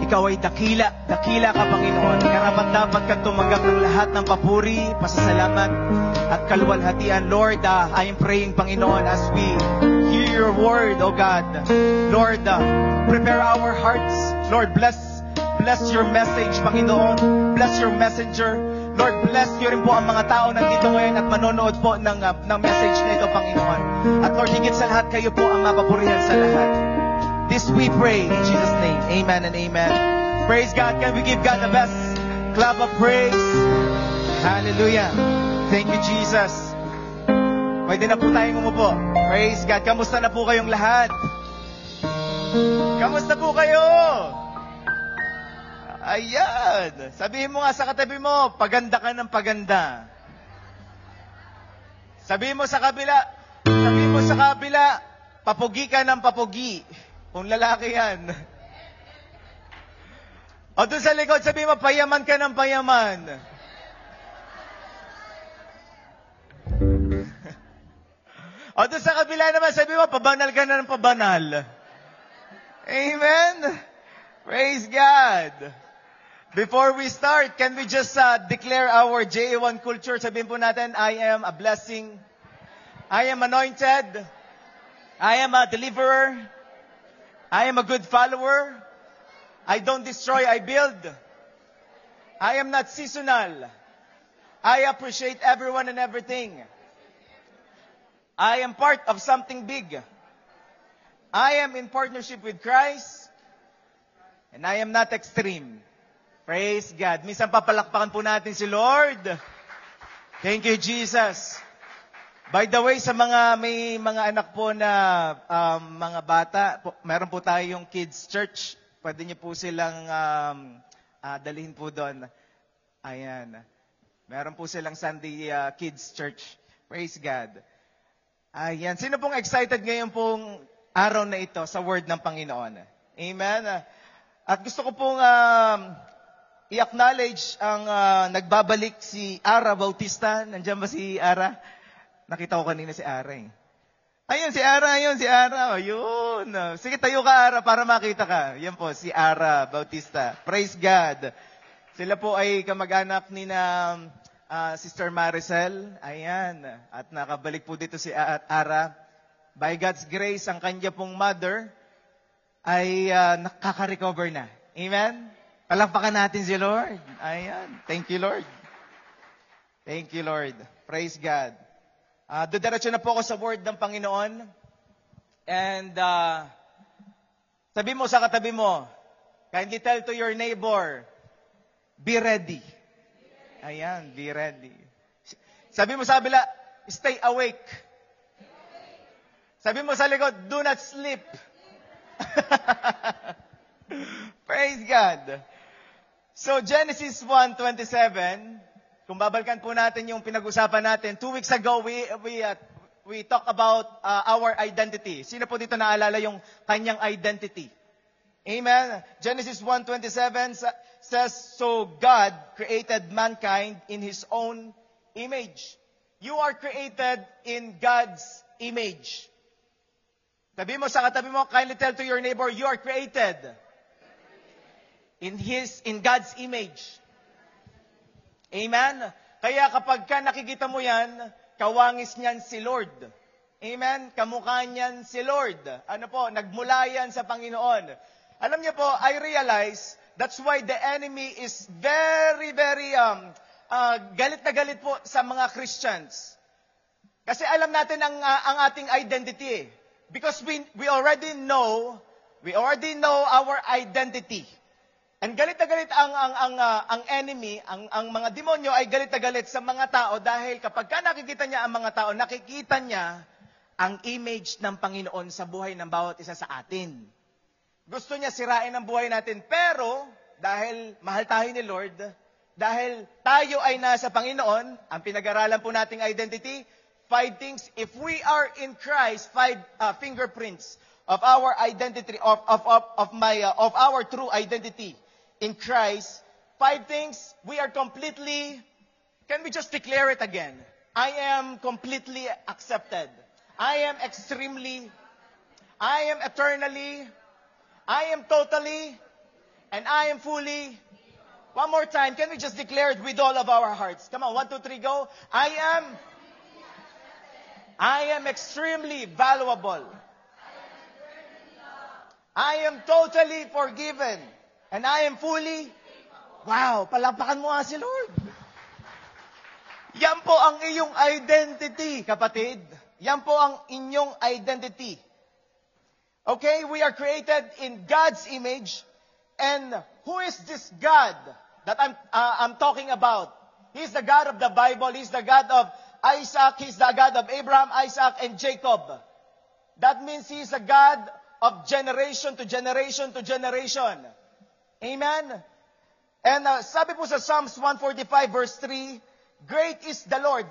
Ikaw ay dakila, dakila ka, Panginoon. Karapat-dapat kang tumanggap ng lahat ng papuri, pasasalamat, at kaluwalhatian. Lord, I am praying, Panginoon, as we hear your word, O God. Lord, prepare our hearts. Lord, bless your message, Panginoon. Bless your messenger. Lord, bless niyo rin po ang mga tao nandito ngayon at manonood po ng message na ito, Panginoon. At Lord, higit sa lahat, kayo po ang mapapurihan sa lahat. This we pray in Jesus' name. Amen and amen. Praise God. Can we give God the best clap of praise? Hallelujah. Thank you, Jesus. Pwede na po tayong umupo. Praise God. Kamusta na po kayong lahat? Kamusta po kayo? Ayan. Sabihin mo nga sa katabi mo, paganda ka ng paganda. Sabihin mo sa kabila, papugi ka ng papugi. Kung lalaki yan. O doon sa likod, sabihin mo, payaman ka ng payaman. O doon sa kabila naman, sabihin mo, pabanal ka na ng pabanal. Amen? Praise God. Before we start, can we just declare our JA1 culture? Sabihin po natin, I am a blessing. I am anointed. I am a deliverer. I am a good follower. I don't destroy, I build. I am not seasonal. I appreciate everyone and everything. I am part of something big. I am in partnership with Christ. And I am not extreme. Praise God. Minsan papalakpakan po natin si Lord. Thank you, Jesus. By the way, sa may mga anak po na mga bata, meron po tayong kids church. Pwede niyo po silang dalhin po doon. Ayan. Meron po silang Sunday kids church. Praise God. Ayan. Sino pong excited ngayon pong araw na ito sa word ng Panginoon? Amen. At gusto ko pong i-acknowledge ang nagbabalik si Ara Bautista. Nandiyan ba si Ara? Nakita ko kanina si Ara eh. Ayun, si Ara. Ayun. Sige, tayo ka, Ara, para makita ka. Yan po, si Ara Bautista. Praise God. Sila po ay kamag-anak ni na Sister Maricel. Ayan. At nakabalik po dito si Ara. By God's grace, ang kanya pong mother ay nakaka-recover na. Amen? Palakpakan natin si Lord. Ayan. Thank you, Lord. Thank you, Lord. Praise God. Diretso na po ako sa word ng Panginoon. And sabi mo sa katabi mo, kindly tell to your neighbor, be ready. Ayan, be ready. Sabi mo sa kabila, stay awake. Sabi mo sa likod, do not sleep. Praise God. So Genesis 1:27, kung babalikan po natin yung pinag-usapan natin, 2 weeks ago, we talk about our identity. Sino po dito naalala yung kanyang identity? Amen? Genesis 1:27 says, so God created mankind in His own image. You are created in God's image. Sabi mo sa katabi mo, kindly tell to your neighbor, you are created in God's image. Amen? Kaya kapag ka nakikita mo yan, kawangis niyan si Lord. Amen? Kamukha niyan si Lord. Ano po? Nagmula yan sa Panginoon. Alam niyo po, I realize that's why the enemy is very, very galit na galit po sa mga Christians. Kasi alam natin ang ating identity. Because we already know our identity. And galit na galit ang enemy, ang mga demonyo ay galit na galit sa mga tao dahil kapag ka nakikita niya ang mga tao, nakikita niya ang image ng Panginoon sa buhay ng bawat isa sa atin. Gusto niya sirain ang buhay natin, pero dahil mahal tayo ni Lord, dahil tayo ay nasa Panginoon, ang pinag-aralan po nating identity, 5 things. If we are in Christ, 5 fingerprints of our identity, of our true identity in Christ. 5 things. We are completely. Can we just declare it again? I am completely accepted. I am extremely. I am eternally. I am totally. And I am fully. One more time. Can we just declare it with all of our hearts? Come on. 1, 2, 3, go. I am extremely valuable. I am totally forgiven. And I am fully. Wow. Palakpakan mo nga si Lord. Yan po ang iyong identity, kapatid. Yan po ang inyong identity. Okay, we are created in God's image. And who is this God that I'm talking about? He's the God of the Bible. He's the God of Isaac. He's the God of Abraham, Isaac, and Jacob. That means He's a God of generation to generation to generation. Amen? And sabi po sa Psalms 145 verse 3, Great is the Lord.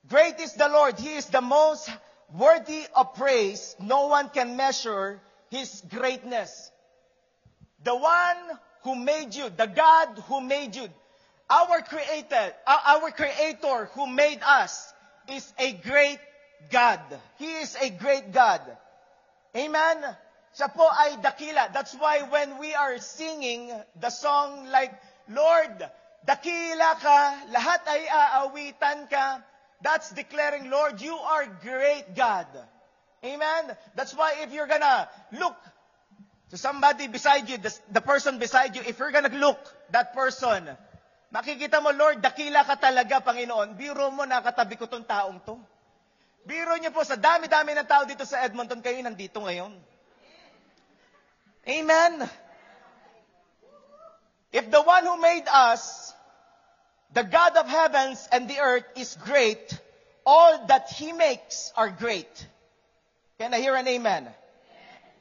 Great is the Lord. He is the most worthy of praise. No one can measure His greatness. The one who made you, the God who made you, our Creator who made us is a great God. He is a great God. Amen? Siya po ay dakila. That's why when we are singing the song like, Lord, dakila ka, lahat ay aawitan ka, that's declaring, Lord, you are great God. Amen? That's why if you're gonna look to somebody beside you, the person beside you, if you're gonna look that person, makikita mo, Lord, dakila ka talaga, Panginoon. Biro mo, nakatabi ko tong taong to. Biro niyo po, sa dami-dami ng tao dito sa Edmonton, kayo nandito ngayon. Amen? If the one who made us, the God of heavens and the earth is great, all that He makes are great. Can I hear an amen?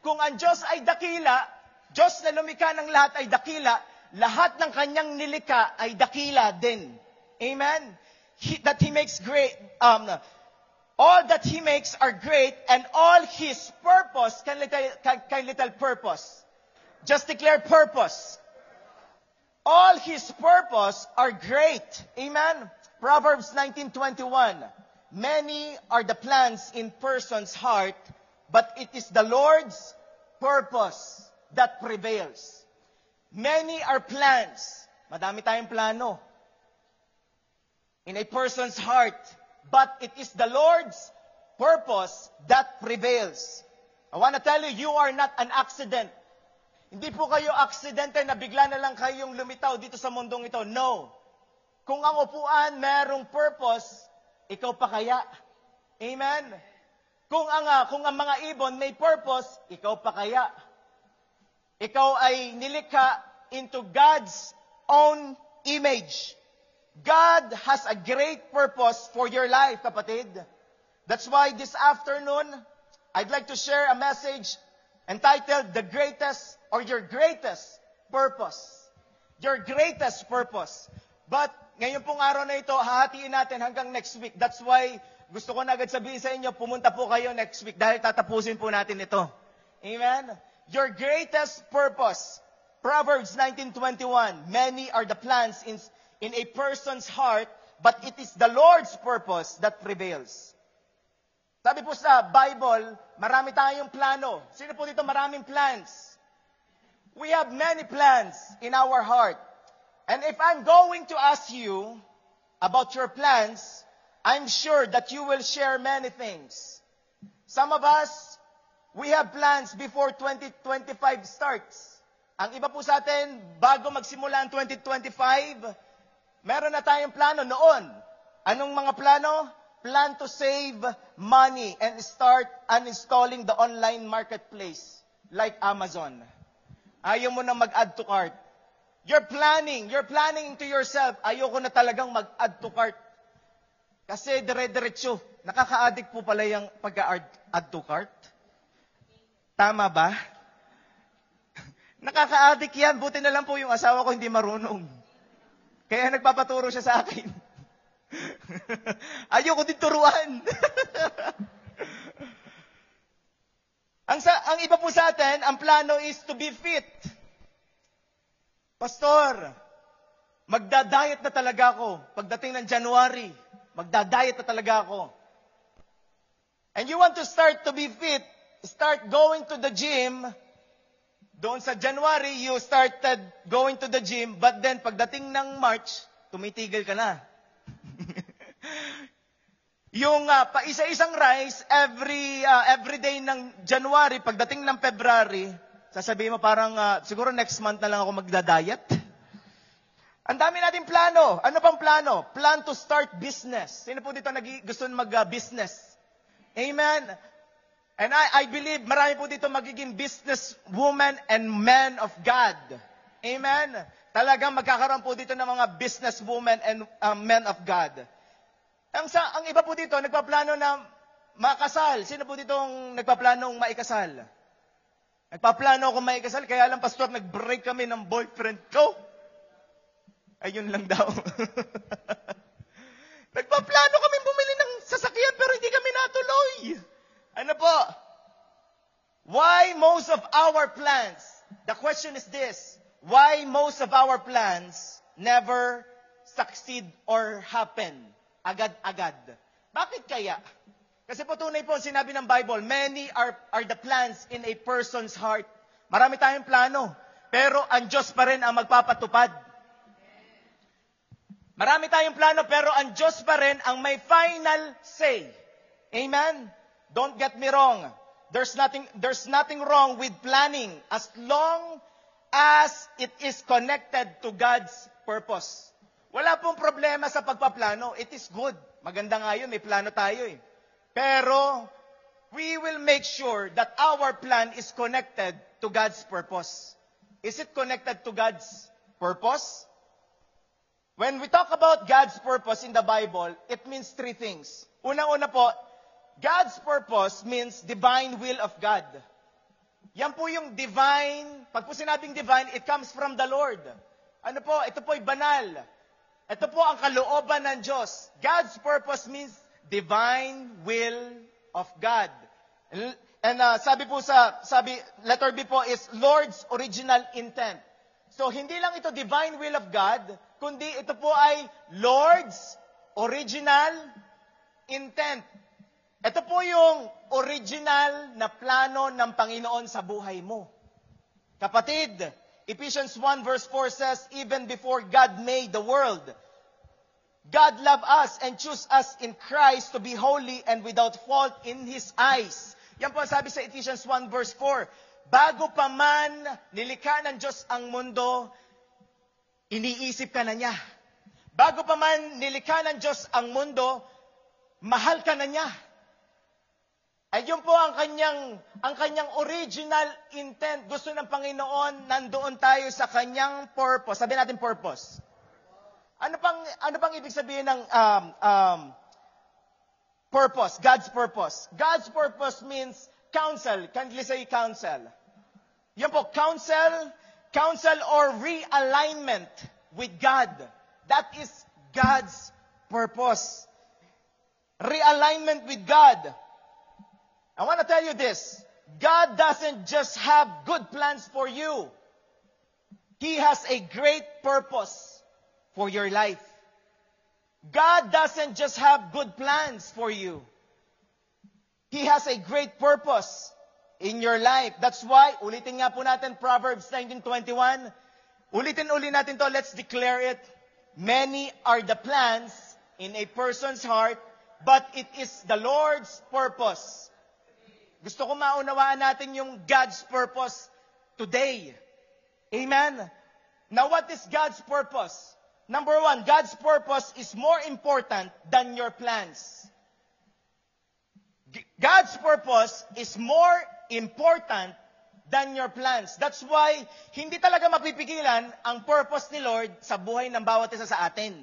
Kung ang Diyos ay dakila, Diyos na lumikha ng lahat ay dakila, lahat ng kanyang nilikha ay dakila din. Amen? That He makes great, all that He makes are great, and all His purpose, can little purpose. Just declare purpose. All His purpose are great. Amen? Proverbs 19:21. Many are the plans in person's heart, but it is the Lord's purpose that prevails. Many are plans. Madami tayong plano. In a person's heart, but it is the Lord's purpose that prevails. I want to tell you, you are not an accident. Hindi po kayo aksidente na bigla na lang kayong lumitaw dito sa mundong ito. No. Kung ang upuan merong purpose, ikaw pa kaya? Amen? Kung ang mga ibon may purpose, ikaw pa kaya? Ikaw ay nilikha into God's own image. God has a great purpose for your life, kapatid. That's why this afternoon, I'd like to share a message entitled, The Greatest or Your Greatest Purpose. Your greatest purpose. But ngayon pong araw na ito, hahatiin natin hanggang next week. That's why gusto ko na agad sabihin sa inyo, pumunta po kayo next week dahil tatapusin po natin ito. Amen? Your greatest purpose. Proverbs 19:21. Many are the plans in a person's heart, but it is the Lord's purpose that prevails. Sabi po sa Bible, marami tayong plano. Sino po dito maraming plans? We have many plans in our heart. And if I'm going to ask you about your plans, I'm sure that you will share many things. Some of us, we have plans before 2025 starts. Ang iba po sa atin, bago magsimula ang 2025, meron na tayong plano noon. Anong mga plano? Plan to save money and start uninstalling the online marketplace like Amazon. Ayaw mo na mag-add to cart. You're planning to yourself, ayoko na talagang mag-add to cart. Kasi dire-diretso, nakaka-addict po pala yung pag-add to cart. Tama ba? Nakaka-addict yan, buti na lang po yung asawa ko hindi marunong. Kaya nagpapaturo siya sa akin. Ayoko din turuan. Ang iba po sa atin, ang plano is to be fit. Pastor, magda-diet na talaga ako. Pagdating ng January, magda-diet na talaga ako. And you want to start to be fit, start going to the gym Doon sa January, you started going to the gym, but then pagdating ng March, tumitigil ka na. Yung pa-isa-isang rice, every day ng January, pagdating ng February, sasabihin mo parang, siguro next month na lang ako magda-diet. Ang dami nating plano. Ano pang plano? Plan to start business. Sino po dito gusto mag-business? Amen? And I believe marami po dito magiging business women and men of God. Amen? Talagang magkakaroon po dito ng mga business women and men of God. Ang iba po dito, nagpaplano na makasal. Sino po dito ang nagpaplanong maikasal? Nagpaplano ako maikasal, kaya lang, pastor, nag-break kami ng boyfriend ko. Ayun lang daw. Nagpaplano kami bumili ng sasakyan, pero hindi kami natuloy. Ano po? Why most of our plans, the question is this, why most of our plans never succeed or happen? Agad-agad. Bakit kaya? Kasi po tunay po, sinabi ng Bible, many are the plans in a person's heart. Marami tayong plano, pero ang Diyos pa rin ang magpapatupad. Marami tayong plano, pero ang Diyos pa rin ang may final say. Amen? Don't get me wrong. There's nothing wrong with planning as long as it is connected to God's purpose. Wala pong problema sa pagpaplano. It is good. Maganda nga yun, may plano tayo eh. Pero, we will make sure that our plan is connected to God's purpose. Is it connected to God's purpose? When we talk about God's purpose in the Bible, it means three things. Unang-una po, God's purpose means divine will of God. Yan po yung divine, pag po sinabing divine, it comes from the Lord. Ano po? Ito po ay banal. Ito po ang kalooban ng Diyos. God's purpose means divine will of God. And letter B po is Lord's original intent. So, hindi lang ito divine will of God, kundi ito po ay Lord's original intent. Ito po yung original na plano ng Panginoon sa buhay mo. Kapatid, Ephesians 1 verse 4 says, even before God made the world, God loved us and chose us in Christ to be holy and without fault in His eyes. Yan po ang sabi sa Ephesians 1 verse 4. Bago pa man nilikha ng Diyos ang mundo, iniisip ka na niya. Bago pa man nilikha ng Diyos ang mundo, mahal ka na niya. Ay yun po ang kanyang original intent. Gusto ng Panginoon, nandoon tayo sa kanyang purpose. Sabi natin purpose. Ano pang ibig sabihin ng purpose? God's purpose. God's purpose means counsel. Can you say counsel? Yan po, counsel or realignment with God. That is God's purpose. Realignment with God. I want to tell you this. God doesn't just have good plans for you. He has a great purpose for your life. God doesn't just have good plans for you. He has a great purpose in your life. That's why, ulitin nga po natin Proverbs 19:21. Ulitin natin to. Let's declare it. Many are the plans in a person's heart, but it is the Lord's purpose. Gusto ko maunawaan natin yung God's purpose today. Amen? Now, what is God's purpose? Number one, God's purpose is more important than your plans. God's purpose is more important than your plans. That's why, hindi talaga mapipigilan ang purpose ni Lord sa buhay ng bawat isa sa atin.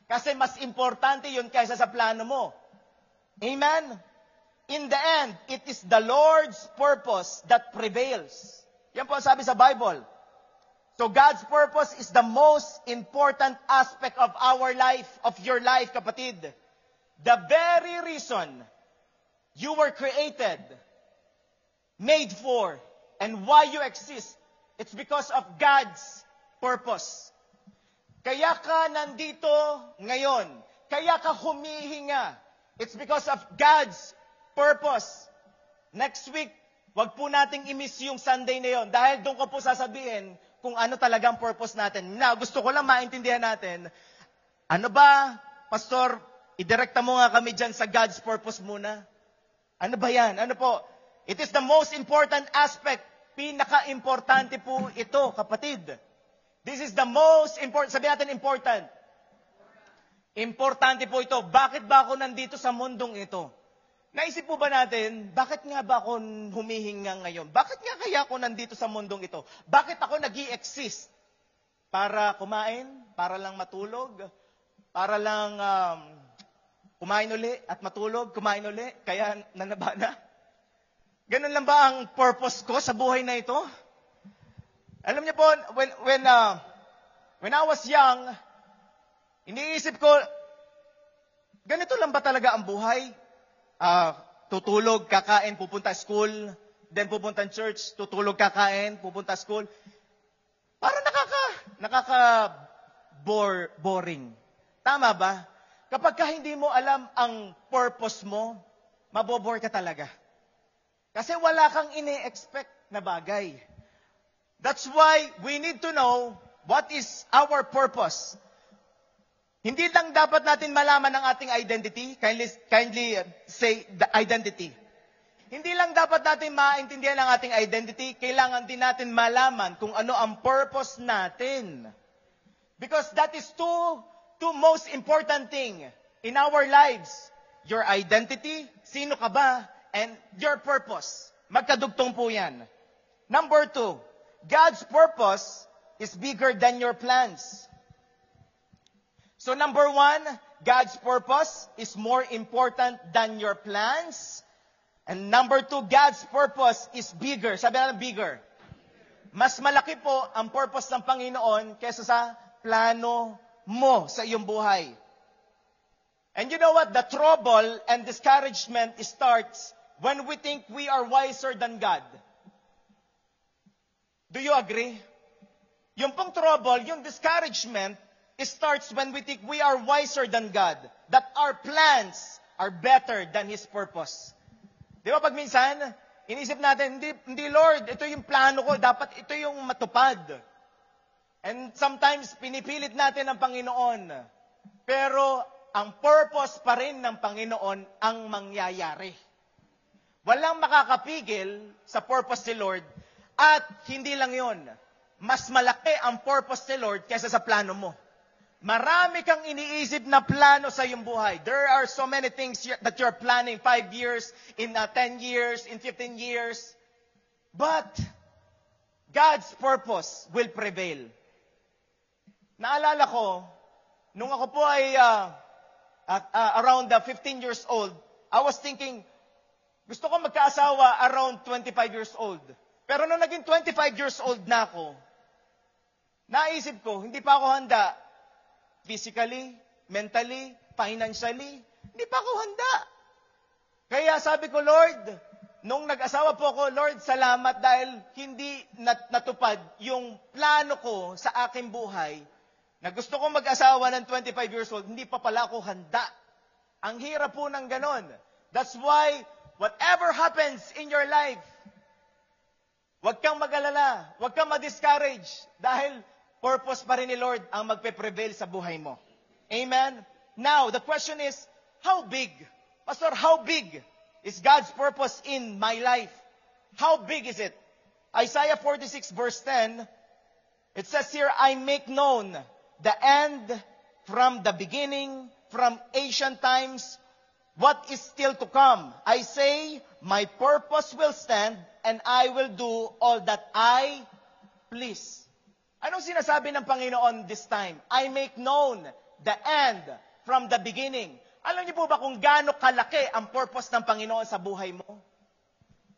Kasi mas importante yun kaysa sa plano mo. Amen? In the end, it is the Lord's purpose that prevails. Yan po ang sabi sa Bible. So God's purpose is the most important aspect of our life, of your life, kapatid. The very reason you were created, made for, and why you exist, it's because of God's purpose. Kaya ka nandito ngayon. Kaya ka humihinga. It's because of God's purpose. Next week, Huwag po nating i-miss yung Sunday na yon dahil doon ko po sasabihin kung ano talagang purpose natin. Na gusto ko lang maintindihan natin, ano ba, Pastor, idirekta mo nga kami dyan sa God's purpose muna. Ano ba yan? Ano po? It is the most important aspect. Pinaka-importante po ito, kapatid. This is the most important. Sabi natin important. Importante po ito. Bakit ba ako nandito sa mundong ito? Naisip po ba natin, bakit nga ba ako humihinga ngayon? Bakit nga kaya ako nandito sa mundong ito? Bakit ako nag-i-exist? Para kumain? Para lang matulog? Para lang kumain uli at matulog? Kumain uli? Kaya nanabana? Ganun lang ba ang purpose ko sa buhay na ito? Alam niyo po, when I was young, iniisip ko, ganito lang ba talaga ang buhay? Tutulog, kakain, pupunta school, then pupunta church, tutulog, kakain, pupunta school. Parang boring. Tama ba? Kapag hindi mo alam ang purpose mo, mabobore ka talaga. Kasi wala kang ini-expect na bagay. That's why we need to know what is our purpose. Hindi lang dapat natin malaman ang ating identity. Kindly say the identity. Hindi lang dapat natin maintindihan ang ating identity. Kailangan din natin malaman kung ano ang purpose natin. Because that is two most important thing in our lives. Your identity, sino ka ba, and your purpose. Magkadugtong po yan. Number 2, God's purpose is bigger than your plans. So number 1, God's purpose is more important than your plans. And number 2, God's purpose is bigger. Sabi natin bigger. Mas malaki po ang purpose ng Panginoon kaysa sa plano mo sa iyong buhay. And you know what? The trouble and discouragement starts when we think we are wiser than God. Do you agree? Yung pong trouble, yung discouragement, it starts when we think we are wiser than God. That our plans are better than His purpose. Di ba pag minsan, inisip natin, hindi Lord, ito yung plano ko, dapat ito yung matupad. And sometimes, pinipilit natin ang Panginoon. Pero, ang purpose pa rin ng Panginoon ang mangyayari. Walang makakapigil sa purpose ni Lord. At hindi lang yon, mas malaki ang purpose ni Lord kaysa sa plano mo. Marami kang iniisip na plano sa iyong buhay. There are so many things that you're planning 5 years, in 10 years, in 15 years. But, God's purpose will prevail. Naalala ko, nung ako po ay around 15 years old, I was thinking, gusto ko magkaasawa around 25 years old. Pero nung naging 25 years old na ako, naisip ko, hindi pa ako handa. Physically, mentally, financially, hindi pa ako handa. Kaya sabi ko, Lord, nung nag-asawa po ako, Lord, salamat dahil hindi natupad yung plano ko sa aking buhay na gusto kong mag-asawa ng 25 years old, hindi pa pala ako handa. Ang hirap po ng ganon. That's why, whatever happens in your life, huwag kang mag-alala, huwag kang ma-discourage dahil purpose pa rin ni Lord ang magpe-prevail sa buhay mo. Amen? Now, the question is, how big? Pastor, how big is God's purpose in my life? How big is it? Isaiah 46 verse 10, it says here, I make known the end from the beginning, from ancient times, what is still to come. I say, my purpose will stand, and I will do all that I please. Anong sinasabi ng Panginoon this time? I make known the end from the beginning. Alam niyo po ba kung gaano kalaki ang purpose ng Panginoon sa buhay mo?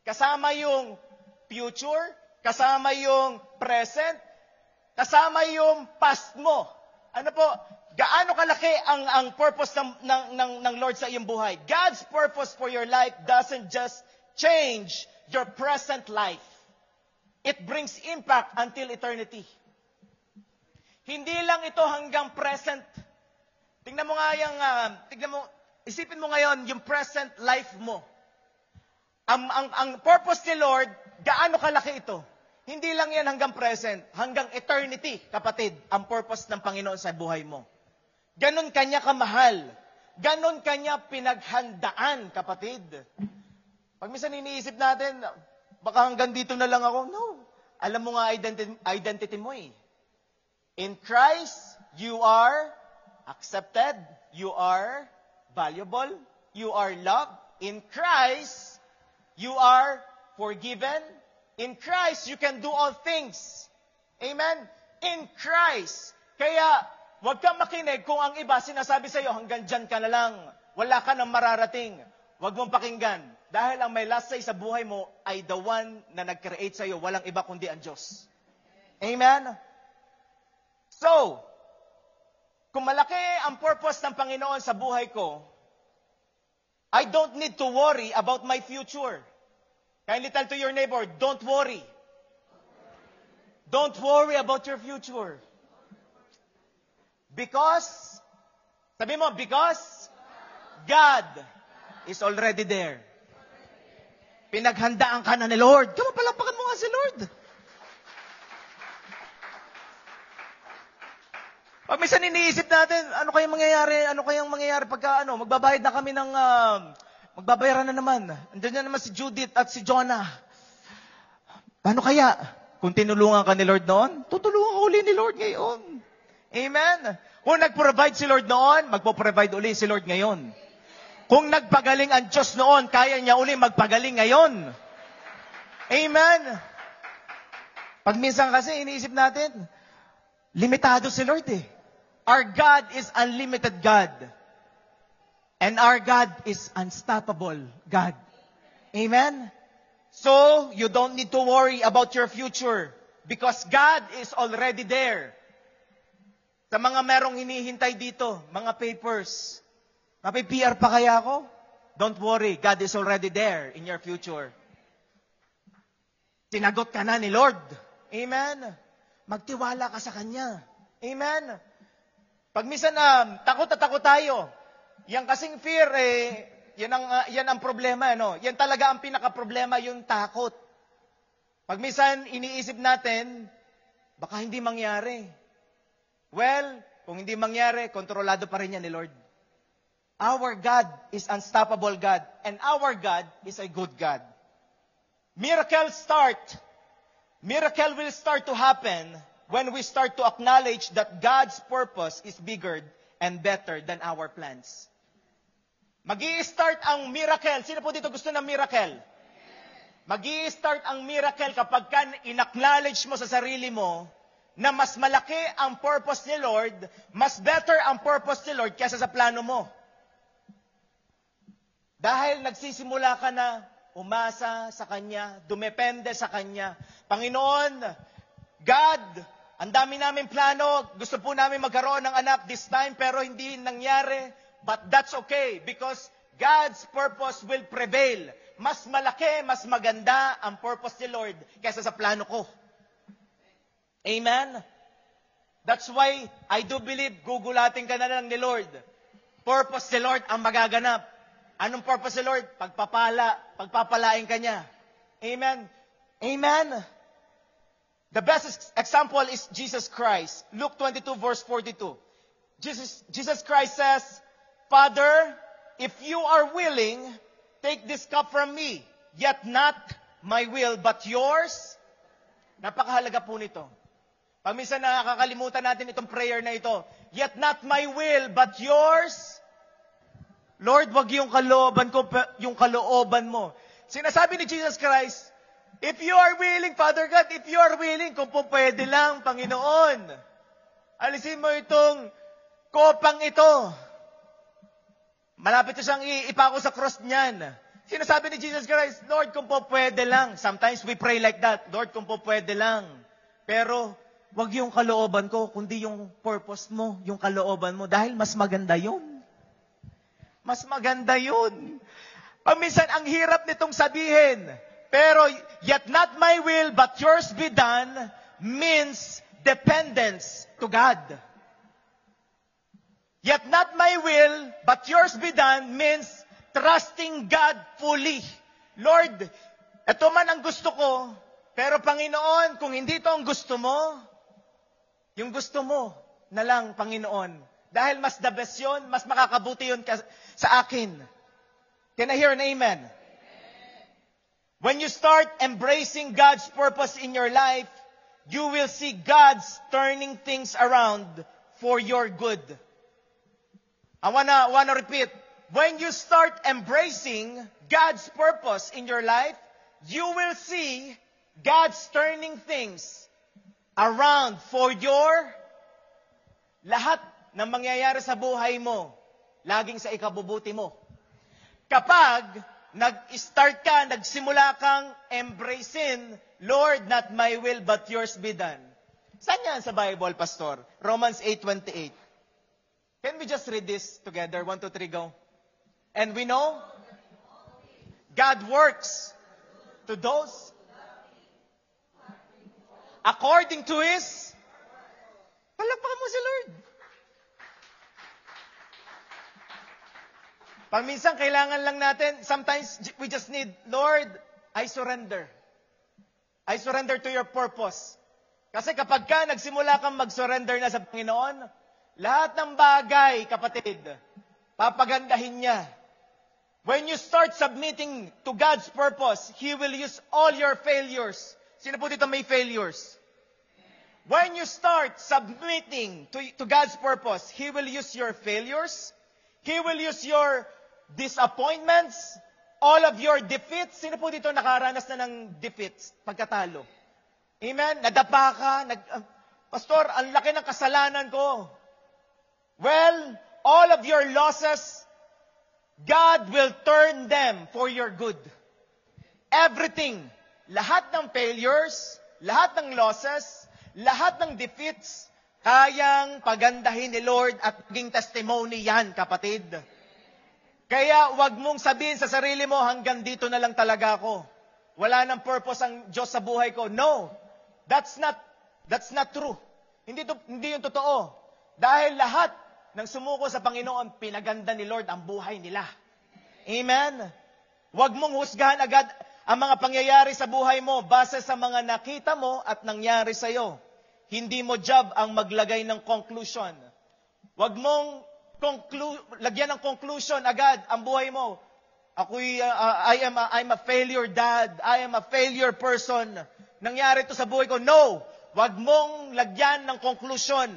Kasama yung future, kasama yung present, kasama yung past mo. Ano po? Gaano kalaki ang purpose ng Lord sa iyong buhay? God's purpose for your life doesn't just change your present life. It brings impact until eternity. Hindi lang ito hanggang present. Tingnan mo nga isipin mo ngayon yung present life mo. Ang purpose ni Lord, gaano kalaki ito? Hindi lang yan hanggang present, hanggang eternity, kapatid, ang purpose ng Panginoon sa buhay mo. Ganon kanya kamahal. Ganon kanya pinaghandaan, kapatid. Pag minsan iniisip natin, baka hanggang dito na lang ako. No. Alam mo nga identity mo eh. In Christ, you are accepted. You are valuable. You are loved. In Christ, you are forgiven. In Christ, you can do all things. Amen? In Christ. Kaya, huwag kang makinig kung ang iba sinasabi sa iyo, hanggang dyan ka na lang. Wala ka nang mararating. Huwag mong pakinggan. Dahil ang may last say sa buhay mo ay the one na nag-create sa iyo. Walang iba kundi ang Diyos. Amen? So, kung malaki ang purpose ng Panginoon sa buhay ko, I don't need to worry about my future. Kindly tell to your neighbor, don't worry. Don't worry about your future. Because, sabi mo, because God is already there. Pinaghandaan ka na ni Lord. Kama palapakan mo nga si Lord. Pag minsan iniisip natin, ano kayang mangyayari pagka magbabayad na kami ng magbabayaran na naman. Andiyan na naman si Judith at si Jonah. Paano kaya? Kung tinulungan ka ni Lord noon, tutulungan ka uli ni Lord ngayon. Amen? Kung nag-provide si Lord noon, magpo-provide uli si Lord ngayon. Kung nagpagaling ang Diyos noon, kaya niya uli magpagaling ngayon. Amen? Pag minsan kasi iniisip natin, limitado si Lord eh. Our God is unlimited God. And our God is unstoppable God. Amen? So, you don't need to worry about your future because God is already there. Sa mga merong hinihintay dito, mga papers, mapi-PR pa kaya ako? Don't worry, God is already there in your future. Tinagot ka na ni Lord. Amen? Magtiwala ka sa Kanya. Amen? Pag minsan takot na takot tayo, yan kasing fear, yan ang problema. Yan talaga ang pinaka-problema, yung takot. Pag minsan iniisip natin, baka hindi mangyari. Well, kung hindi mangyari, kontrolado pa rin yan ni Lord. Our God is unstoppable God, and our God is a good God. Miracle will start to happen when we start to acknowledge that God's purpose is bigger and better than our plans. Magi-start ang miracle. Sino po dito gusto ng miracle? Magi-start ang miracle kapag in-acknowledge mo sa sarili mo na mas malaki ang purpose ni Lord, mas better ang purpose ni Lord kaysa sa plano mo. Dahil nagsisimula ka na umasa sa Kanya, dumepende sa Kanya. Panginoon, God, ang dami namin plano, gusto po namin magkaroon ng anak this time, pero hindi nangyari. But that's okay, because God's purpose will prevail. Mas malaki, mas maganda ang purpose ni Lord kaysa sa plano ko. Amen? That's why I do believe gugulatin ka na lang ni Lord. Purpose ni Lord ang magaganap. Anong purpose ni Lord? Pagpapalain ka niya. Amen? Amen? The best example is Jesus Christ. Luke 22 verse 42. Jesus Christ says, Father, if you are willing, take this cup from me, yet not my will, but yours. Napakahalaga po nito. Pag minsan nakakalimutan natin itong prayer na ito, yet not my will, but yours. Lord, wag yung kalooban ko, yung kalooban mo. Sinasabi ni Jesus Christ, if you are willing, Father God, if you are willing, kung po pwede lang, Panginoon, alisin mo itong kopang ito. Malapit na siyang ipako sa cross niyan. Sinasabi ni Jesus Christ, Lord, kung po pwede lang. Sometimes we pray like that, Lord, kung po pwede lang. Pero, wag yung kalooban ko, kundi yung purpose mo, yung kalooban mo. Dahil mas maganda yun. Mas maganda yun. Paminsan, ang hirap nitong sabihin. Pero, yet not my will, but yours be done, means dependence to God. Yet not my will, but yours be done, means trusting God fully. Lord, ito man ang gusto ko, pero Panginoon, kung hindi ito ang gusto mo, yung gusto mo na lang, Panginoon. Dahil mas the best yun, mas makakabuti yun sa akin. Can I hear an amen? When you start embracing God's purpose in your life, you will see God's turning things around for your good. I wanna repeat. When you start embracing God's purpose in your life, you will see God's turning things around for your lahat ng mangyayari sa buhay mo, laging sa ikabubuti mo. Kapag nag-start ka, nagsimula kang embracing, Lord, not my will but yours be done. Saan yan sa Bible, Pastor? Romans 8:28. Can we just read this together? 1, 2, 3, go. And we know God works to those according to His. Palakpakan mo si Lord. Pag minsan, kailangan lang natin, sometimes we just need, Lord, I surrender. I surrender to your purpose. Kasi kapag ka nagsimula kang mag-surrender na sa Panginoon, lahat ng bagay, kapatid, papagandahin niya. When you start submitting to God's purpose, He will use all your failures. Sino po dito may failures? When you start submitting to God's purpose, He will use your failures. He will use your disappointments, all of your defeats. Sino po dito nakaranas na ng defeats, pagkatalo? Amen? Nadapa ka, Pastor, ang laki ng kasalanan ko. Well, all of your losses, God will turn them for your good. Everything, lahat ng failures, lahat ng losses, lahat ng defeats, kayang pagandahin ni Lord at maging testimony yan, kapatid. Kaya wag mong sabihin sa sarili mo, hanggang dito na lang talaga ako. Wala nang purpose ang Diyos sa buhay ko. No, that's not true. Hindi yung totoo. Dahil lahat ng sumuko sa Panginoon, pinaganda ni Lord ang buhay nila. Amen? Wag mong husgahan agad ang mga pangyayari sa buhay mo base sa mga nakita mo at nangyari sa iyo. Hindi mo job ang maglagay ng conclusion. Wag mong lagyan ng conclusion agad ang buhay mo. I'm a failure dad. I am a failure person. Nangyari ito sa buhay ko. No! Wag mong lagyan ng conclusion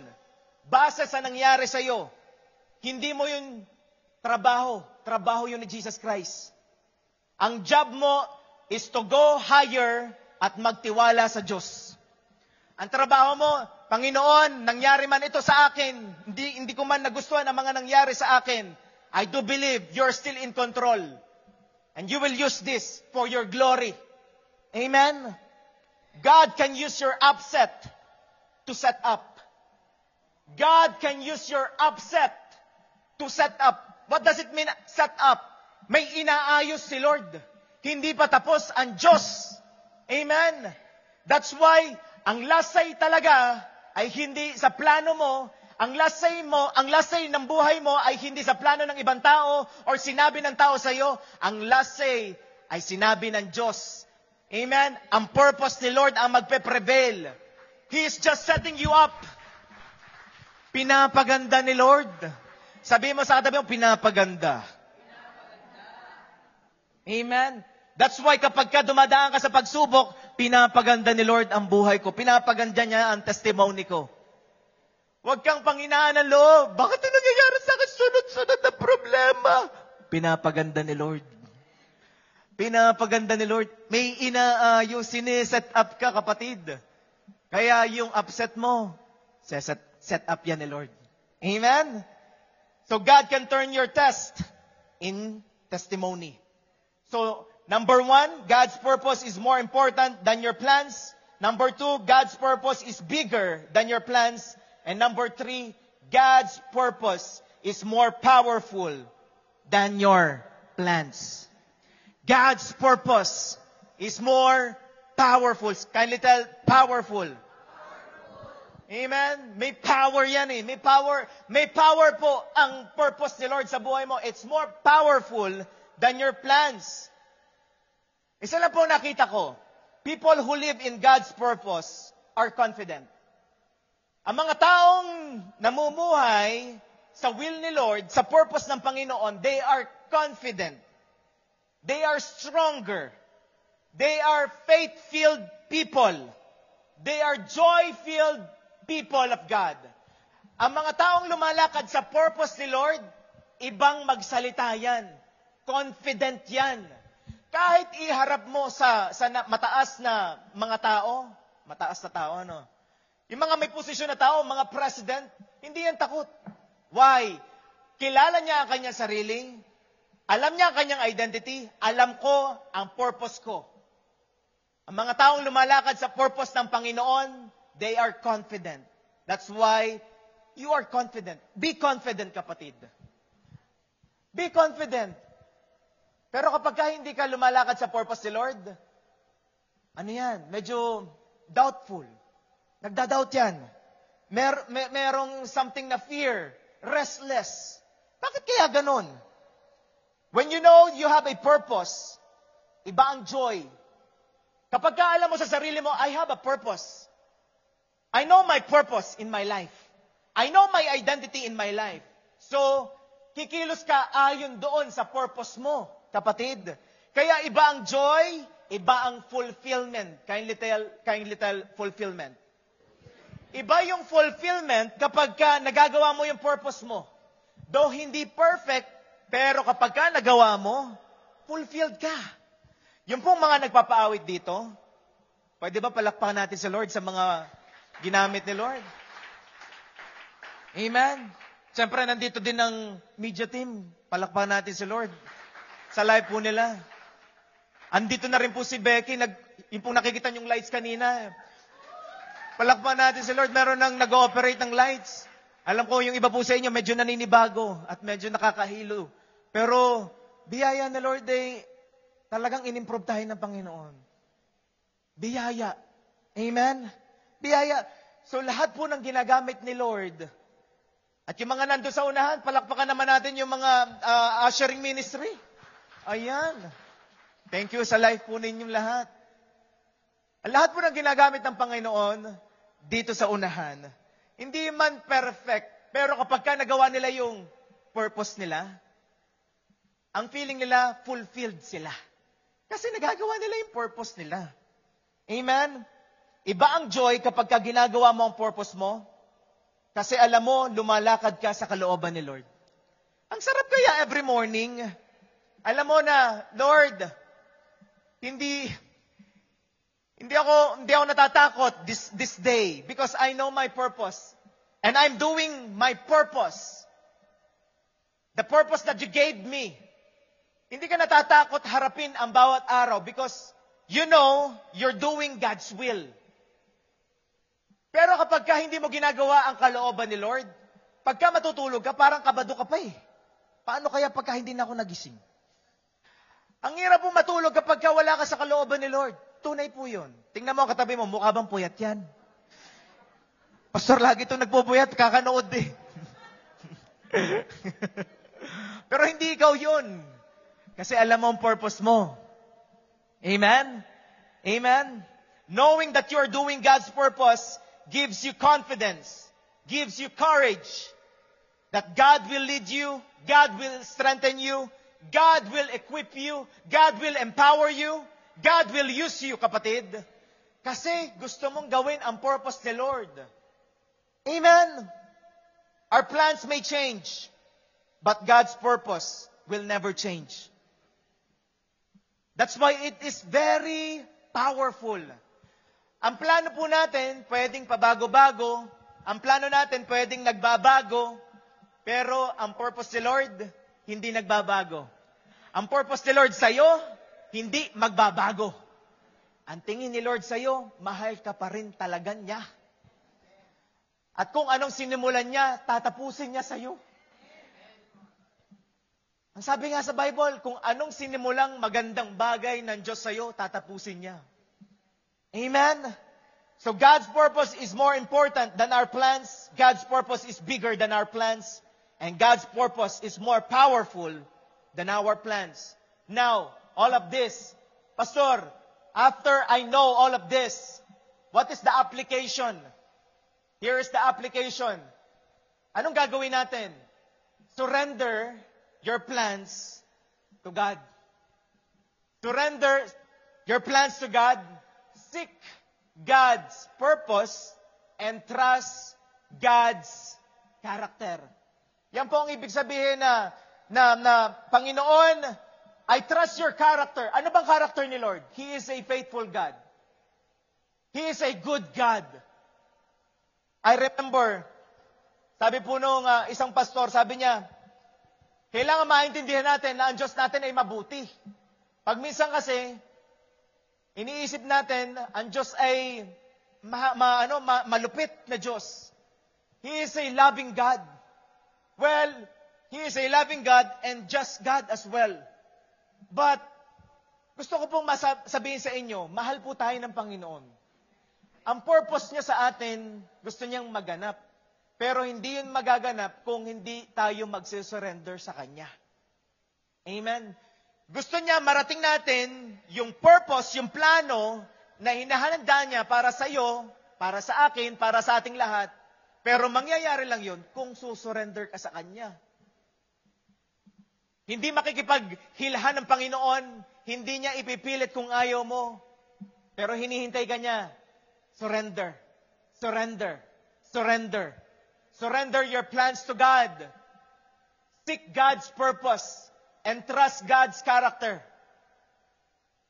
base sa nangyari sa iyo. Hindi mo yun trabaho. Trabaho yun ni Jesus Christ. Ang job mo is to go higher at magtiwala sa Diyos. Ang trabaho mo, Panginoon, nangyari man ito sa akin, hindi ko man nagustuhan ang mga nangyari sa akin, I do believe you're still in control. And you will use this for your glory. Amen? God can use your upset to set up. God can use your upset to set up. What does it mean, set up? May inaayos si Lord. Hindi pa tapos ang Diyos. Amen? That's why, ang lasay talaga ay hindi sa plano mo, ang lasay ng buhay mo ay hindi sa plano ng ibang tao or sinabi ng tao sa iyo. Ang lasay ay sinabi ng Diyos. Amen? Ang purpose ni Lord ang magpe-prevail. He is just setting you up. Pinapaganda ni Lord. Sabi mo sa katabi mo, pinapaganda. Amen? That's why kapag ka dumadaan ka sa pagsubok, pinapaganda ni Lord ang buhay ko. Pinapaganda niya ang testimony ko. Huwag kang panghinaan ng loob. Bakit ito nangyayari sa akin? Sunod-sunod na problema. Pinapaganda ni Lord. Pinapaganda ni Lord. May inaayos, siniset up ka, kapatid. Kaya yung upset mo, set up yan ni Lord. Amen? So God can turn your test in testimony. So, number 1, God's purpose is more important than your plans. Number 2, God's purpose is bigger than your plans. And number 3, God's purpose is more powerful than your plans. God's purpose is more powerful. Kindly tell, powerful. Amen? May power yan eh. May power po ang purpose ni Lord sa buhay mo. It's more powerful than your plans. Isa lang po nakita ko, people who live in God's purpose are confident. Ang mga taong namumuhay sa will ni Lord, sa purpose ng Panginoon, they are confident. They are stronger. They are faith-filled people. They are joy-filled people of God. Ang mga taong lumalakad sa purpose ni Lord, ibang magsalita yan. Confident yan. Kahit iharap mo sa mataas na mga tao, mataas na tao, ano? Yung mga may posisyon na tao, mga president, hindi yan takot. Why? Kilala niya ang kanyang sarili, alam niya ang kanyang identity, alam ko ang purpose ko. Ang mga taong lumalakad sa purpose ng Panginoon, they are confident. That's why you are confident. Be confident, kapatid. Be confident. Pero kapag hindi ka lumalakad sa purpose ni Lord, ano yan? Medyo doubtful. Nagda-doubt yan. Merong something na fear, restless. Bakit kaya ganon? When you know you have a purpose, iba ang joy. Kapag alam mo sa sarili mo, I have a purpose. I know my purpose in my life. I know my identity in my life. So, kikilos ka ayon doon sa purpose mo, kapatid. Kaya iba ang joy, iba ang fulfillment. Kindly tell fulfillment. Iba yung fulfillment kapag nagagawa mo yung purpose mo. Though hindi perfect, pero kapag nagawa mo, fulfilled ka. Yung pong mga nagpapaawit dito, pwede ba palakpakan natin si Lord sa mga ginamit ni Lord? Amen. Siyempre, nandito din ang media team. Palakpakan natin si Lord sa live po nila. Andito na rin po si Becky. Yung pong nakikita yung lights kanina. Palakpakan natin si Lord. Meron nang nag-ooperate ng lights. Alam ko, yung iba po sa inyo, medyo naninibago at medyo nakakahilo. Pero, biyaya na Lord talagang in-improve tayo ng Panginoon. Biyaya. Amen? Biyaya. So, lahat po ng ginagamit ni Lord. At yung mga nando sa unahan, palakpakan naman natin yung mga ushering ministry. Ayan. Thank you sa life po ninyong lahat. Ang lahat po ng ginagamit ng Panginoon dito sa unahan. Hindi man perfect, pero kapag nagawa nila yung purpose nila, ang feeling nila, fulfilled sila. Kasi nagagawa nila yung purpose nila. Amen? Iba ang joy kapag ginagawa mo ang purpose mo, kasi alam mo, lumalakad ka sa kalooban ni Lord. Ang sarap kaya every morning, alam mo na, Lord, hindi ako natatakot this day because I know my purpose. And I'm doing my purpose. The purpose that you gave me. Hindi ka natatakot harapin ang bawat araw because you know you're doing God's will. Pero kapag hindi mo ginagawa ang kalooban ni Lord, pagka matutulog ka, parang kabado ka pa eh. Paano kaya pagka hindi na ako nagising? Ang hirap po matulog kapag wala ka sa kalooban ni Lord. Tunay po yun. Tingnan mo ang katabi mo, mukha bang puyat yan? Pastor, lagi ito nagpupuyat, kakanood eh. Pero hindi ikaw yun. Kasi alam mo ang purpose mo. Amen? Amen? Knowing that you're doing God's purpose gives you confidence, gives you courage that God will lead you, God will strengthen you, God will equip you, God will empower you, God will use you, kapatid. Kasi gusto mong gawin ang purpose ni Lord. Amen? Our plans may change, but God's purpose will never change. That's why it is very powerful. Ang plano po natin, pwedeng pabago-bago. Ang plano natin, pwedeng nagbabago. Pero ang purpose ni Lord, hindi nagbabago. Ang purpose ni Lord sa'yo, hindi magbabago. Ang tingin ni Lord sa'yo, mahal ka pa rin talaga niya. At kung anong sinimulan niya, tatapusin niya sa'yo. Ang sabi nga sa Bible, kung anong sinimulang magandang bagay ng Diyos sa'yo, tatapusin niya. Amen? So God's purpose is more important than our plans. God's purpose is bigger than our plans. And God's purpose is more powerful than our plans. Now, all of this, Pastor, after I know all of this, what is the application? Here is the application. Anong gagawin natin? Surrender your plans to God. Surrender your plans to God. Seek God's purpose and trust God's character. Yan po ang ibig sabihin na Panginoon, I trust your character. Ano bang character ni Lord? He is a faithful God. He is a good God. I remember, sabi po nung isang pastor, sabi niya, kailangan maintindihan natin na ang Diyos natin ay mabuti. Pag minsan kasi, iniisip natin, ang Diyos ay malupit na Diyos. He is a loving God. Well, He is a loving God and just God as well. But, gusto ko pong sabihin sa inyo, mahal po tayo ng Panginoon. Ang purpose niya sa atin, gusto niyang maganap. Pero hindi yun magaganap kung hindi tayo magsisurrender sa Kanya. Amen? Gusto niya marating natin yung purpose, yung plano na hinahanda niya para sa iyo, para sa akin, para sa ating lahat. Pero mangyayari lang yun kung susurrender ka sa Kanya. Hindi makikipaghilhan ng Panginoon, hindi niya ipipilit kung ayaw mo. Pero hinihintay ka niya. Surrender. Surrender. Surrender. Surrender your plans to God. Seek God's purpose and trust God's character.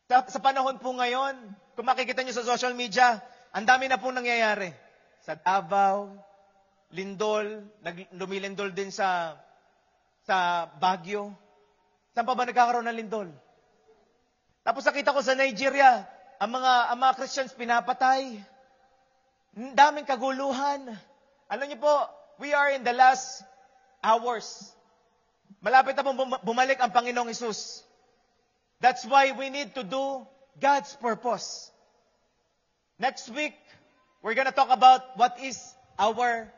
Sa panahon po ngayon, kung makikita niyo sa social media, ang dami na po nangyayari. Sa Davao, lindol, lumilindol din sa Baguio. Saan pa ba nagkakaroon ng lindol? Tapos nakita ko sa Nigeria, ang mga Christians pinapatay. Daming kaguluhan. Alam niyo po, we are in the last hours. Malapit na pong bumalik ang Panginoong Hesus. That's why we need to do God's purpose. Next week, we're gonna talk about what is our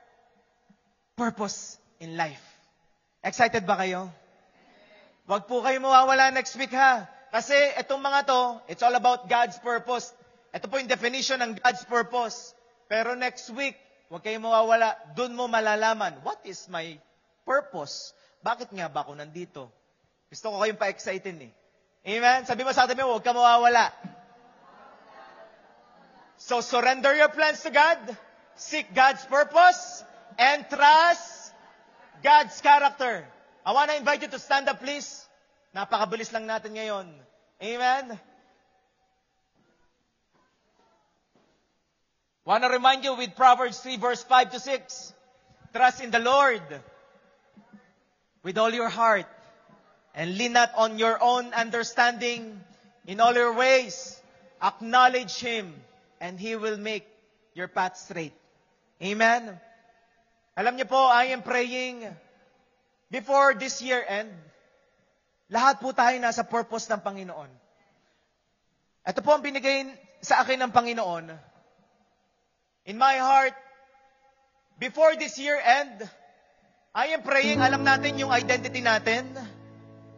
purpose in life. Excited ba kayo? Huwag po kayo mawawala next week ha. Kasi itong mga to, it's all about God's purpose. Ito po yung definition ng God's purpose. Pero next week, huwag kayo mawawala. Doon mo malalaman, what is my purpose? Bakit nga ba ako nandito? Gusto ko kayong pa-excited eh. Amen? Sabi mo sa atin mo, huwag ka mawawala. So surrender your plans to God. Seek God's purpose. And trust God's character. I want to invite you to stand up, please. Napakabilis lang natin ngayon. Amen? Want to remind you with Proverbs 3 verse 5 to 6. Trust in the Lord with all your heart and lean not on your own understanding. In all your ways, acknowledge Him and He will make your path straight. Amen? Alam niyo po, I am praying before this year end, lahat po tayo nasa purpose ng Panginoon. Ito po ang binigay sa akin ng Panginoon. In my heart, before this year end, I am praying, alam natin yung identity natin.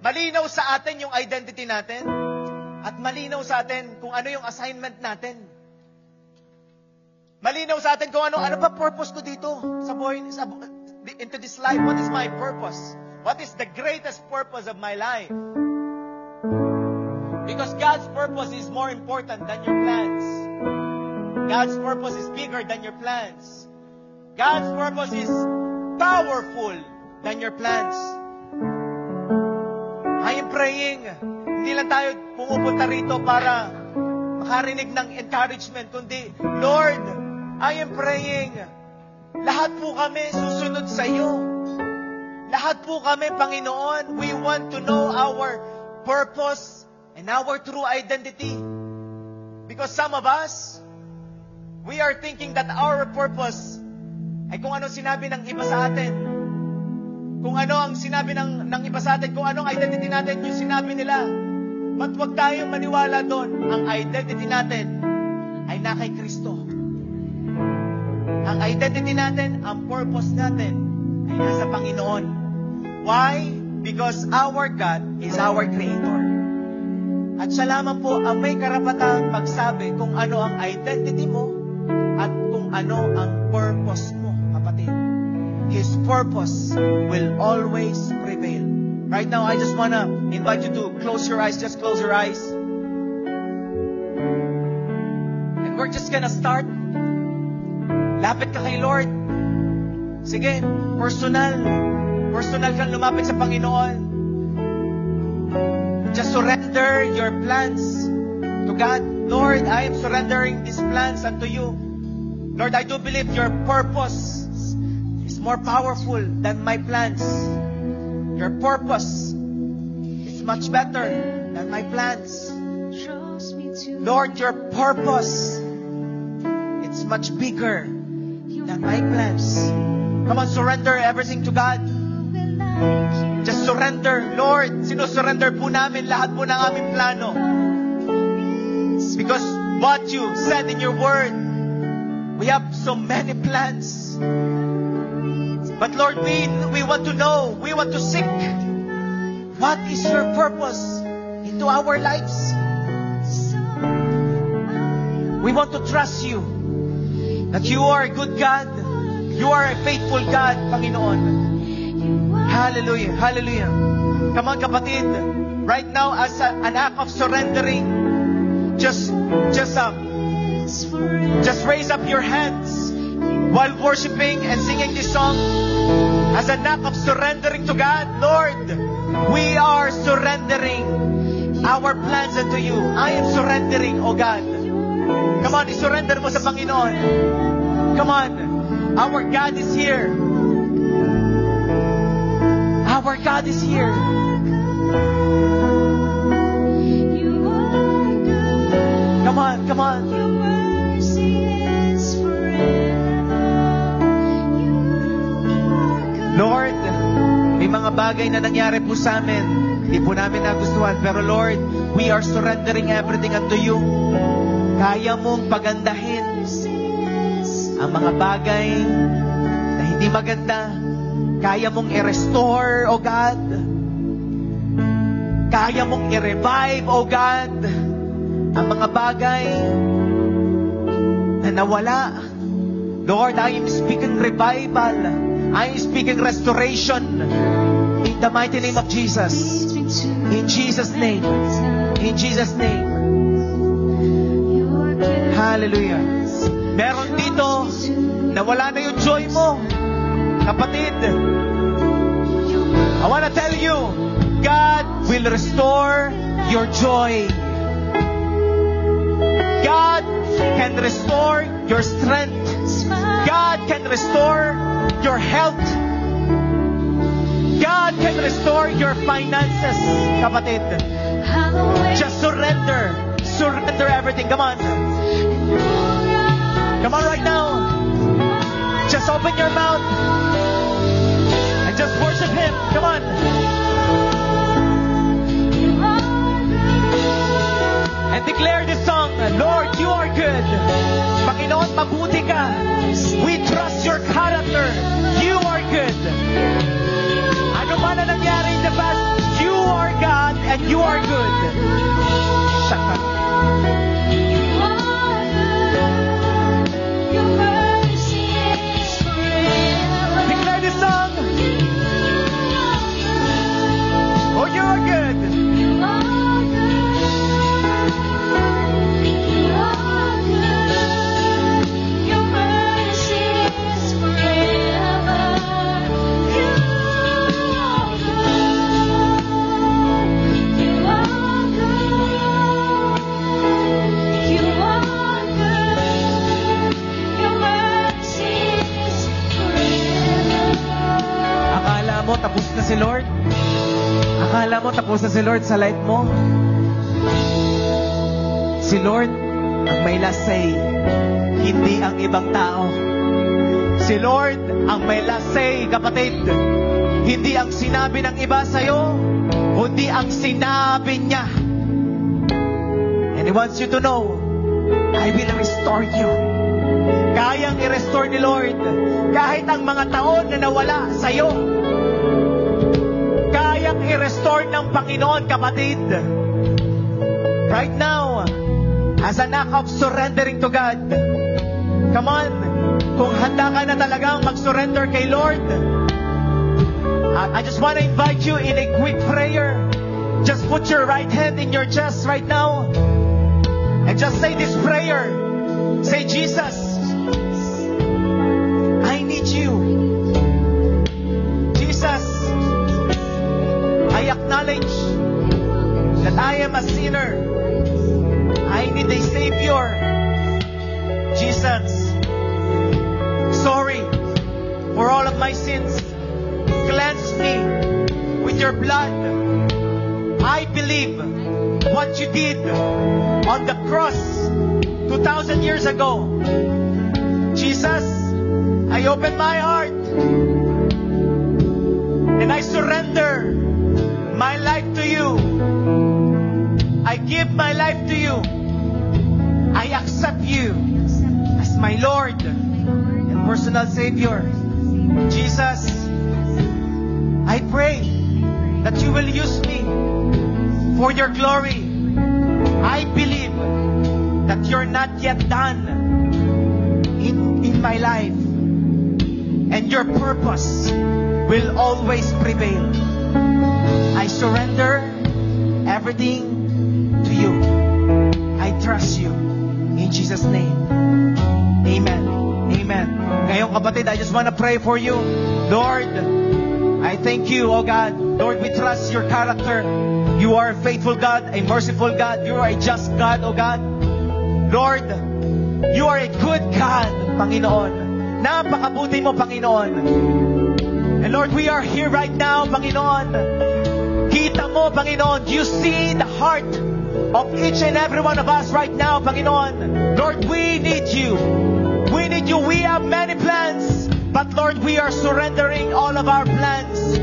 Malinaw sa atin yung identity natin. At malinaw sa atin kung ano yung assignment natin. Malinaw sa atin kung ano ba purpose ko dito sa buhay, into this life. What is my purpose? What is the greatest purpose of my life? Because God's purpose is more important than your plans. God's purpose is bigger than your plans. God's purpose is powerful than your plans. I am praying, hindi lang tayo pumupunta rito para makarinig ng encouragement, kundi, Lord, I am praying, lahat po kami susunod sa iyo. Lahat po kami, Panginoon, we want to know our purpose and our true identity. Because some of us, we are thinking that our purpose ay kung ano sinabi ng iba sa atin. Kung ano ang sinabi ng iba sa atin, kung anong identity natin, yung sinabi nila. But huwag tayong maniwala doon. Ang identity natin ay na kay Kristo. Ang identity natin, ang purpose natin ay nasa Panginoon. Why? Because our God is our Creator. At siya lamang po ang may karapatang magsabi kung ano ang identity mo at kung ano ang purpose mo, kapatid. His purpose will always prevail. Right now, I just wanna invite you to close your eyes. Just close your eyes. And we're just gonna start. Lapit ka kay Lord. Sige, personal kang lumapit sa Panginoon. Just surrender your plans to God. Lord, I am surrendering these plans unto you. Lord, I do believe your purpose is more powerful than my plans. Your purpose is much better than my plans. Lord, your purpose, it's much bigger than my plans. Come on, surrender everything to God. Just surrender. Lord, sinusurrender po namin lahat po ng aming plano. Because what you said in your word, we have so many plans. But Lord, we want to know, we want to seek, what is your purpose into our lives? We want to trust you, that you are a good God, you are a faithful God, Panginoon. Hallelujah, hallelujah. Come on, kapatid. Right now, as an act of surrendering, just raise up your hands while worshiping and singing this song. As an act of surrendering to God, Lord, we are surrendering our plans unto you. I am surrendering, oh God. Come on, isurrender mo sa Panginoon. Come on, our God is here. Our God is here. Come on, come on. Lord, may mga bagay na nangyari po sa amin. Hindi po namin nagustuhan. Pero Lord, we are surrendering everything unto you. Kaya mong pagandahin ang mga bagay na hindi maganda. Kaya mong i-restore, O God. Kaya mong i-revive, O God, ang mga bagay na nawala. Lord, I am speaking revival. I am speaking restoration. In the mighty name of Jesus. In Jesus' name. In Jesus' name. Hallelujah. Meron dito, nawala na yung joy mo. Kapatid, I want to tell you, God will restore your joy. God can restore your strength. God can restore your health. God can restore your finances, kapatid. Just surrender. Surrender everything. Come on. Come on right now. Just open your mouth and just worship Him. Come on. And declare this song, Lord, you are good. Panginoon, mabuti ka. We trust your character. You are good. Ano man ang nangyari in the past, you are God and you are good. Shaka. Declare this song. Oh, you are good. Tapos na si Lord? Akala mo tapos na si Lord sa life mo? Si Lord ang may last say, hindi ang ibang tao. Si Lord ang may last say, kapatid. Hindi ang sinabi ng iba sa'yo, kundi ang sinabi niya. And He wants you to know, I will restore you. Kayang i-restore ni Lord kahit ang mga taon na nawala sa'yo. Kayang i-restore ng Panginoon, kapatid. Right now, as an act of surrendering to God, come on, kung handa ka na talagang mag-surrender kay Lord, I just want to invite you in a quick prayer. Just put your right hand in your chest right now and just say this prayer. Say, Jesus, I need you. Jesus, I acknowledge that I am a sinner. I need a Savior. Jesus, sorry for all of my sins. Cleanse me with your blood. I believe what you did on the cross 2,000 years ago. Jesus, I open my heart and I surrender my life to you. I give my life to you. I accept you as my Lord and personal Savior. Jesus, I pray that you will use me for your glory. I believe that you're not yet done in my life, and your purpose will always prevail. I surrender everything to you. I trust you. In Jesus' name. Amen. Amen. Ngayong kapatid, I just want to pray for you. Lord, I thank you, oh God. Lord, we trust your character. You are a faithful God, a merciful God. You are a just God, oh God. Lord, you are a good God, Panginoon. Napakabuti mo, Panginoon. And Lord, we are here right now, Panginoon. Kita mo, Panginoon. You see the heart of each and every one of us right now, Panginoon. Lord, we need you. We need you. We have many plans. But Lord, we are surrendering all of our plans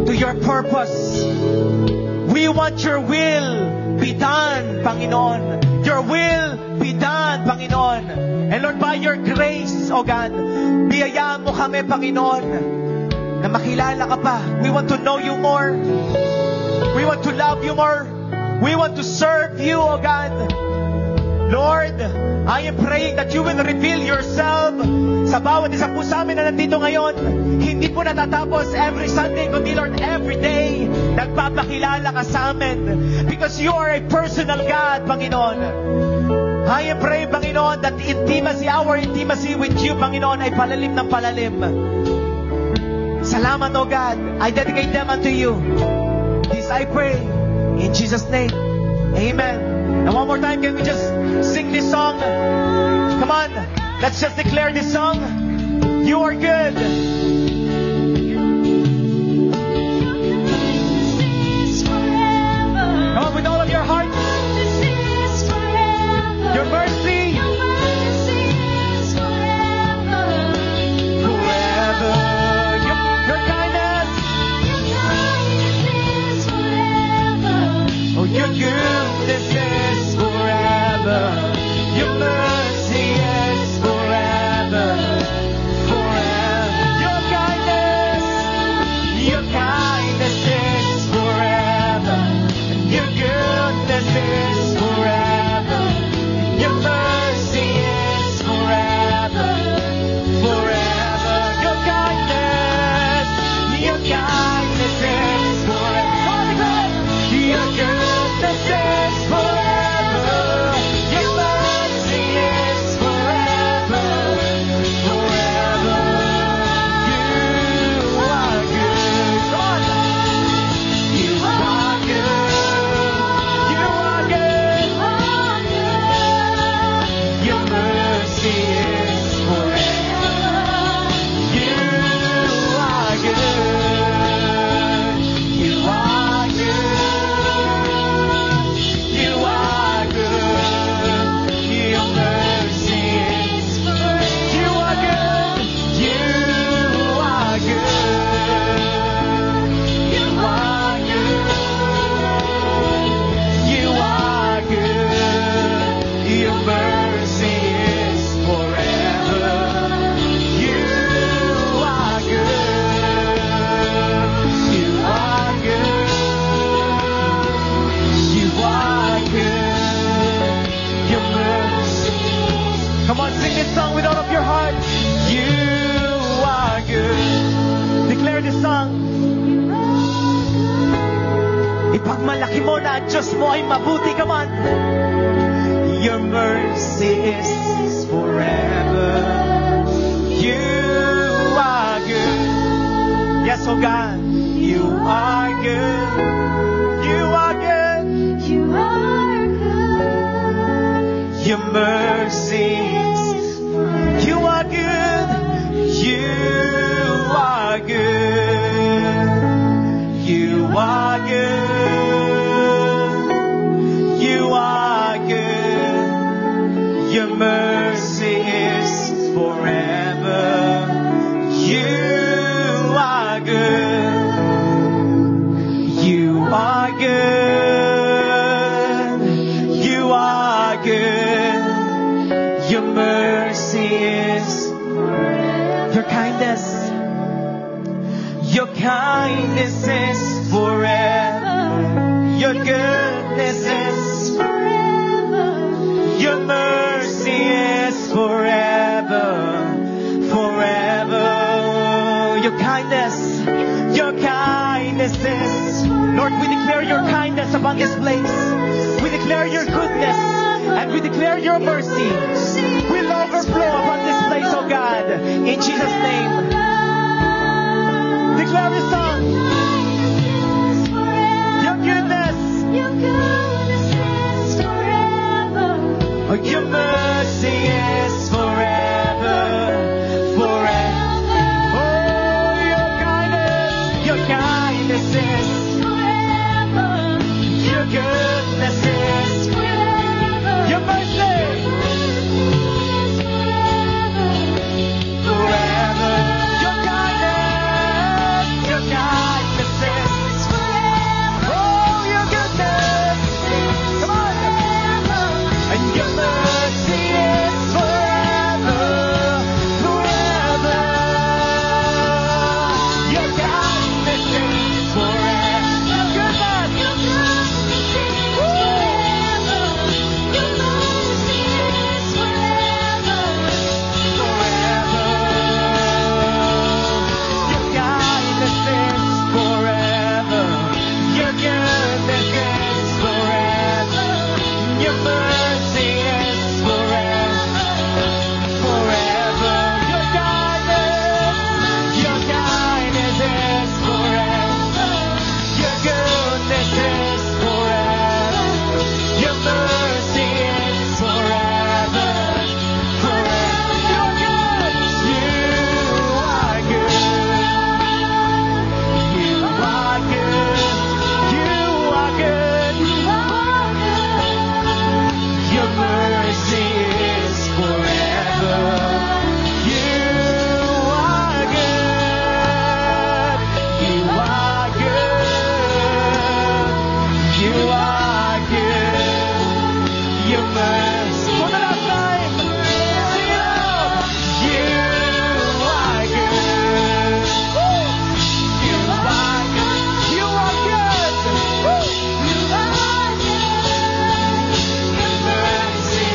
to your purpose. We want your will be done, Panginoon. Your will be done, Panginoon. And Lord, by your grace, O God, biyayaan mo kami, Panginoon, na makilala ka pa. We want to know you more. We want to love you more. We want to serve you, O God. Lord, I am praying that you will reveal yourself sa bawat isa po sa amin na nandito ngayon. Hindi po natatapos every Sunday, kundi Lord, every day, nagpapakilala ka sa amin. Because you are a personal God, Panginoon. I am praying, Panginoon, that intimacy, our intimacy with you, Panginoon, ay palalim ng palalim. Salamat, O God. I dedicate them unto you. This I pray in Jesus' name. Amen. And one more time, can we just sing this song? Come on, let's just declare this song. You are good. Come on, with all of your heart. Your mercy. Forever. Your kindness. Oh, your goodness is forever. Your mercy is forever. Forever. Pagmamalaki mo na ang Diyos mo ay mabuti. Come on. Your mercy is forever. You are good. Yes, oh God. You are good. You are good. You are good. Your mercies. You are good. You are good. You are good. You are good. Your mercy is forever. You are good. You are good. You are good. Your mercy is your kindness. Your kindness is forever. Your goodness is Forever. your mercy is forever. Forever. Your kindness is. Lord, we declare your kindness upon this place. We declare your goodness and we declare your mercy. Will overflow upon this place, oh God. In Jesus' name. Declare this song. Your goodness. Your goodness is forever. Your mercy is forever. Forever. Oh, your kindness is. Forever. Your goodness is. Forever. Your mercy. Forever. Your kindness. Your kindness is. Oh, your goodness. Come on. And your mercy is forever. Forever. Your kindness is forever. Your goodness. Your kindness is forever. Your goodness is forever. Your mercy is forever. Forever. Your kindness is forever. Your goodness is forever. Your mercy is forever. Forever. You're good. You are good. You are good. You are good. Your mercy is forever. You are good. You are good. You are good. Your mercy. For the last time. Sing it out. You are good. You are good. You are good. You are good. Your mercy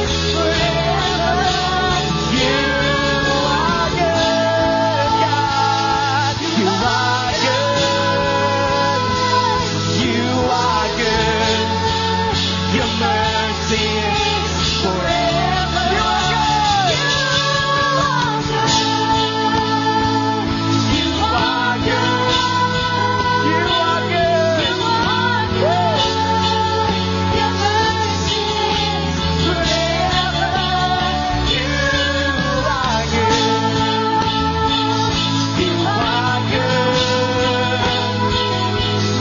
is forever. You are good, God. You are good. You are good. Your mercy is forever. You are good. You are good. You are good. Your mercy is forever. You are good. You are good.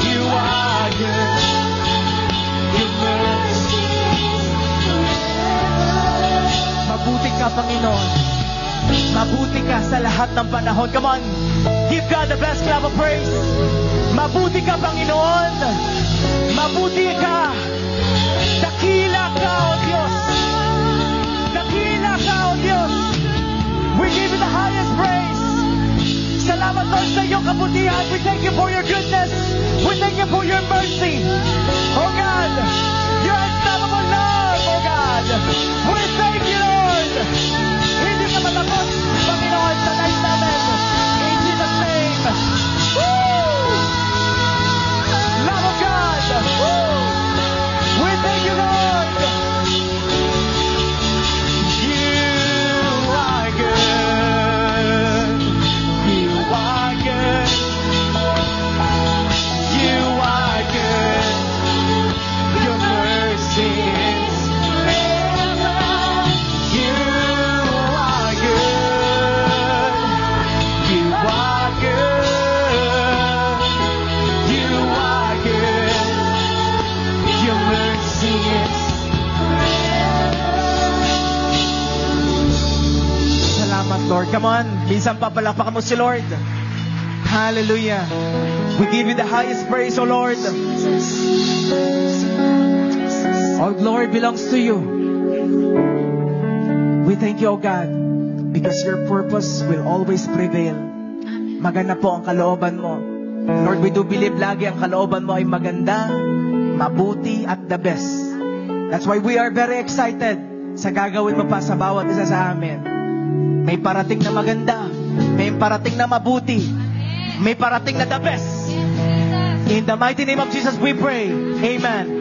You are good. Your mercy is forever. Mabuti ka, Panginoon. Mabuti ka sa lahat ng panahon. Come on. Give God the best clap of praise. Mabuti ka, Panginoon. Mabuti ka. Dakila ka, O Diyos. Dakila ka, O Diyos. We give you the highest praise. Salamat, Lord, sa iyong kabutihan. We thank you for your goodness. We thank you for your mercy. Oh God, your unstoppable love, oh God. We thank you, Lord. Hindi ka matapos, Panginoon, sa life namin. In Jesus' name. Woo! Love of God. Minsan papalakpakan mo si Lord. Hallelujah. We give you the highest praise, O Lord. All glory belongs to you. We thank you, O God, because your purpose will always prevail. Maganda po ang kalooban mo. Lord, we do believe lagi ang kalooban mo ay maganda, mabuti, at the best. That's why we are very excited sa gagawin mo pa sa bawat isa sa amin. May parating na maganda, may parating na mabuti, may parating na the best. In the mighty name of Jesus we pray. Amen.